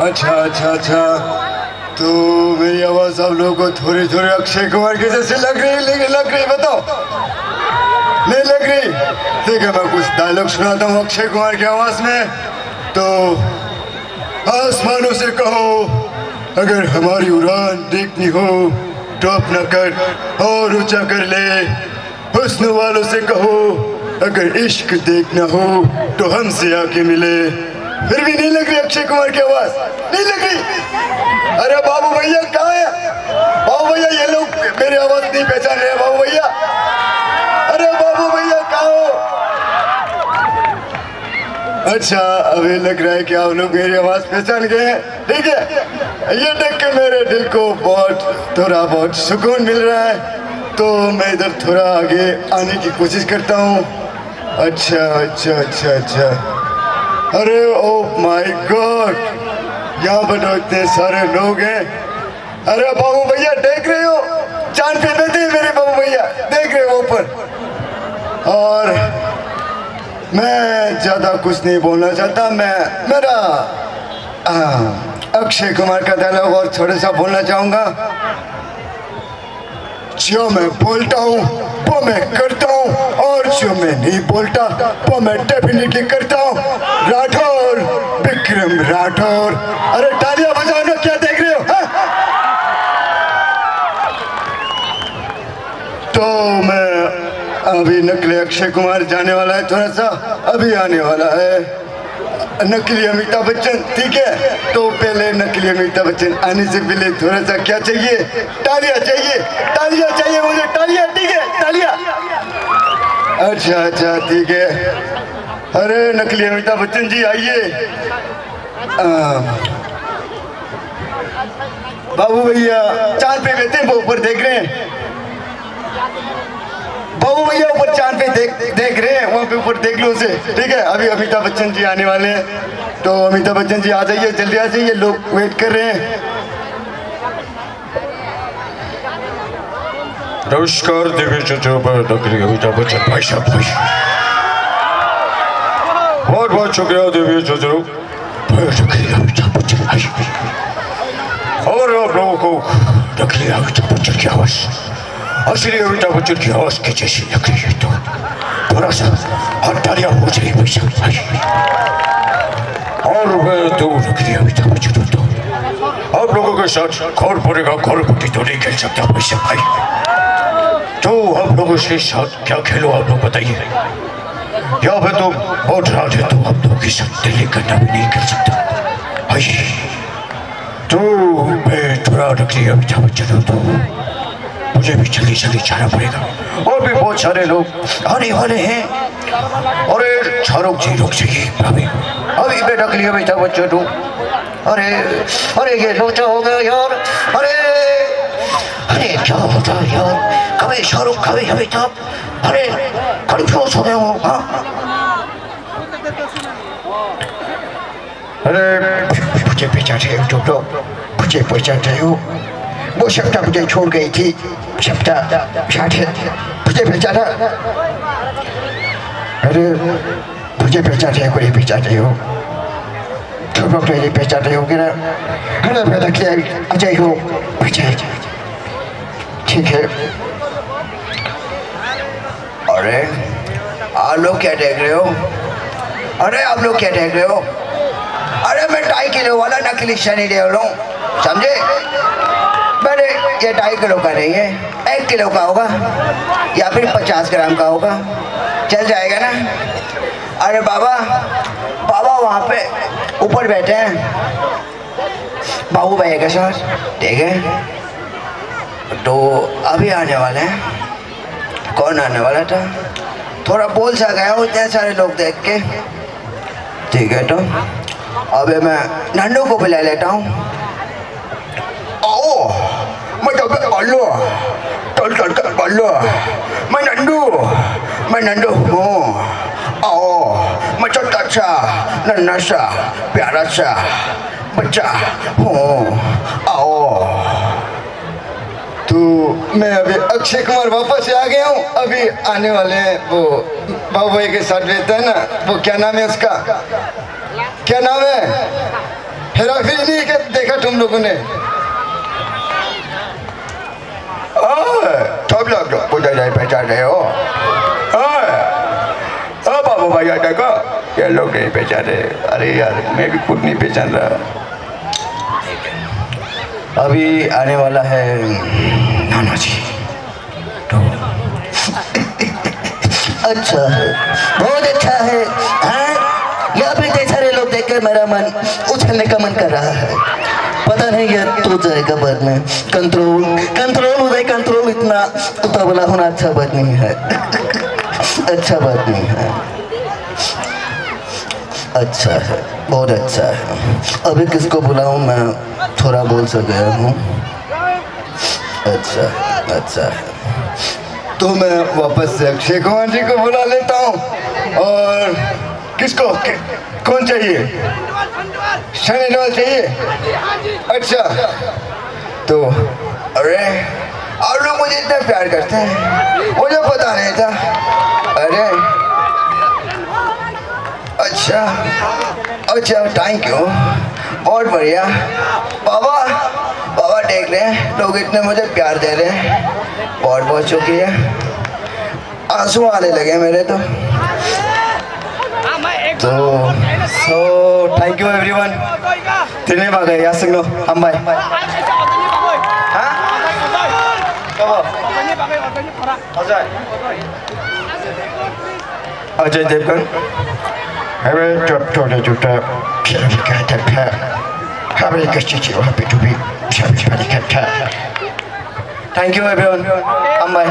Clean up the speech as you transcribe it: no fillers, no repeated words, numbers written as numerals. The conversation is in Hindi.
अच्छा अच्छा अच्छा, तो मेरी आवाज आप लोगों को थोड़ी थोड़ी अक्षय कुमार की जैसे लग रही है, लेकिन लग रही बताओ? नहीं लग रही? ठीक है, मैं कुछ डायलॉग सुनाता हूँ अक्षय कुमार की आवाज में। तो आसमानों से कहो अगर हमारी उड़ान देखनी हो तो अपना कर और ऊंचा कर ले। हुस्न वालों से कहो अगर इश्क देखना हो तो हमसे आके मिले। फिर भी नहीं लग रही अक्षय कुमार की आवाज? नहीं लग रही? अरे बाबू भैया कहाँ है? बाबू भैया ये लोग मेरी आवाज नहीं पहचान रहे। बाबू भैया, अरे बाबू भैया कहाँ हो? अच्छा, अभी लग रहा है कि आप लोग मेरी आवाज पहचान गए हैं। ठीक है, ये देख के मेरे दिल को थोड़ा बहुत सुकून मिल रहा है, तो मैं इधर थोड़ा आगे आने की कोशिश करता हूँ। अच्छा अच्छा अच्छा अच्छा, अरे ओ माय गॉड, यहाँ पर तो इतने सारे लोग हैं। अरे बाबू भैया देख रहे हो, चांद पे बैठे हैं मेरे बाबू भैया, देख रहे हो ऊपर। और मैं ज्यादा कुछ नहीं बोलना चाहता, मैं मेरा अक्षय कुमार का डायलॉग और थोड़ा सा बोलना चाहूंगा। जो मैं बोलता हूँ वो मैं करता हूँ, और जो मैं नहीं बोलता वो मैं डेफिनेटली करता हूँ। राठौर, विक्रम राठौर। अरे तालियां बजाओ ना, क्या देख रहे हो? हा? तो मैं अभी नकली अक्षय कुमार जाने वाला है, थोड़ा सा अभी आने वाला है नकली अमिताभ बच्चन। ठीक है, तो पहले नकली अमिताभ बच्चन आने से पहले थोड़ा सा क्या चाहिए? तालियां चाहिए, तालियां चाहिए मुझे, तालियां। ठीक है, तालियां। अच्छा अच्छा ठीक है। अरे नकली अमिताभ बच्चन जी आइए। बाबू भैया चांद पे बैठे हैं, वो ऊपर देख रहे हैं। बाबू भैया ऊपर चांद पे देख रहे हैं, वहाँ पे ऊपर देख लो उसे। ठीक है, अभी अमिताभ बच्चन जी आने वाले हैं, तो अमिताभ बच्चन जी आ जाइए, जल्दी आ जाइए, लोग वेट कर रहे हैं। नमस्कार देवी नकली अमिताभ बच्चन भाई साहब, बहुत बहुत शुक्रिया देवी नकली अमिताभ बच्चन भाई। और आप लोगों को नकली अमिताभ बच्चन की आवाज असली अमिताभ बच्चन की आवाज की जैसी लग रही है, तो थोड़ा सा हटालिया हो जाए भाई साहब भाई। और मैं तो नकली अमिताभ बच्चन हूँ, तो आप लोगों के साथ कौन पड़ेगा कौड़पट्टी तो नहीं खेल सकता भाई साहब भाई। तो आप लोगों के साथ क्या खेलो आप लोग बताइए? यहाँ पे तो बहुत रात है, तो आप लोगों के साथ दिल्ली करना भी नहीं कर सकता भाई। तो मैं थोड़ा नकली अमिताभ बच्चन हूँ, तो मुझे भी जल्दी जल्दी जाना पड़ेगा। और भी बहुत सारे लोग आने वाले हैं, और शाहरुख जी रुक जाइए अभी, अभी मैं नकली अमिताभ बच्चन हूँ। अरे अरे ये लोचा हो गया यार। अरे अरे क्या होता है यार, कभी शाहरुख कभी अमिताभ, अरे कंफ्यूज हो गया हूँ। अरे मुझे पहचानते हो तुम लोग, मुझे पहचानते हो? वो शब्दा मुझे छोड़ गई थी, शब्दा मुझे पहचाना? अरे मुझे पहचानते हो, कोई पहचानते हो? तुम लोग तो नहीं पहचानते होगे ना? अरे मैं अजय हूँ, अजय। ठीक है। अरे आप लोग क्या देख रहे हो? अरे आप लोग क्या देख रहे हो? अरे मैं 2.5 किलो वाला नकली शनि देओल हूँ, समझे? मैंने ये 2.5 किलो का नहीं है, 1 किलो का होगा या फिर 50 ग्राम का होगा, चल जाएगा ना? अरे बाबा बाबा वहाँ पे ऊपर बैठे हैं बाबू भैया के साथ, ठीक है? तो अभी आने वाले हैं। कौन आने वाला था? थोड़ा बोल सा गया हूँ इतने सारे लोग देख के। ठीक है, तो अबे मैं नंदू को बुला लेता हूँ। आओ, मैं तो बल्लू, चल बल्लू, मैं नंदू हूँ। आओ, मैं छोटा सा नन्हा सा प्यारा सा बच्चा हूँ, आओ। तो मैं अभी अक्षय कुमार वापस से आ गया हूँ, अभी आने वाले हैं वो बाबू भाई के साथ रहता है ना, वो क्या नाम है उसका, क्या नाम है? हेरा फेरी नहीं देखा तुम लोगों ने? सब लोग मुझे नहीं पहचान रहे हो। बाबू भैया देखो, ये लोग नहीं पहचाने। अरे यार, मैं भी खुद नहीं पहचान रहा। अभी आने वाला है नाना जी। तो अच्छा है, बहुत अच्छा है। हाँ, यहाँ पे इतने सारे लोग देखकर मेरा मन उछलने का मन कर रहा है। पता नहीं यार, तो जाएगा बाद में। कंट्रोल कंट्रोल उदय कंट्रोल, इतना उतावला होना अच्छा बात नहीं है। अच्छा बात नहीं है। अच्छा है, बहुत अच्छा है। अभी किसको बुलाऊं? मैं थोड़ा बोल सा गया हूँ। अच्छा अच्छा है। तो मैं वापस से अक्षय कुमार जी को बुला लेता हूँ। और किसको कौन चाहिए? सनी देओल चाहिए? अच्छा, तो अरे आप लोग मुझे इतना प्यार करते हैं, मुझे पता नहीं था। अरे अच्छा अच्छा, थैंक यू, बहुत बढ़िया। बाबा बाबा देख रहे हैं, लोग इतने मुझे प्यार दे रहे हैं, बहुत बहुत शुक्रिया। आंसू आने लगे मेरे तो सो थैंक यू एवरीवन। तिने बागे यासिंगनो अम्बाई। अजय देवगन हमें जब छोटे छोटे फिल्म कहते हैं, हमें किसी चीज़ वहाँ पे तो भी सभी कहते हैं। Thank you everyone Ambai.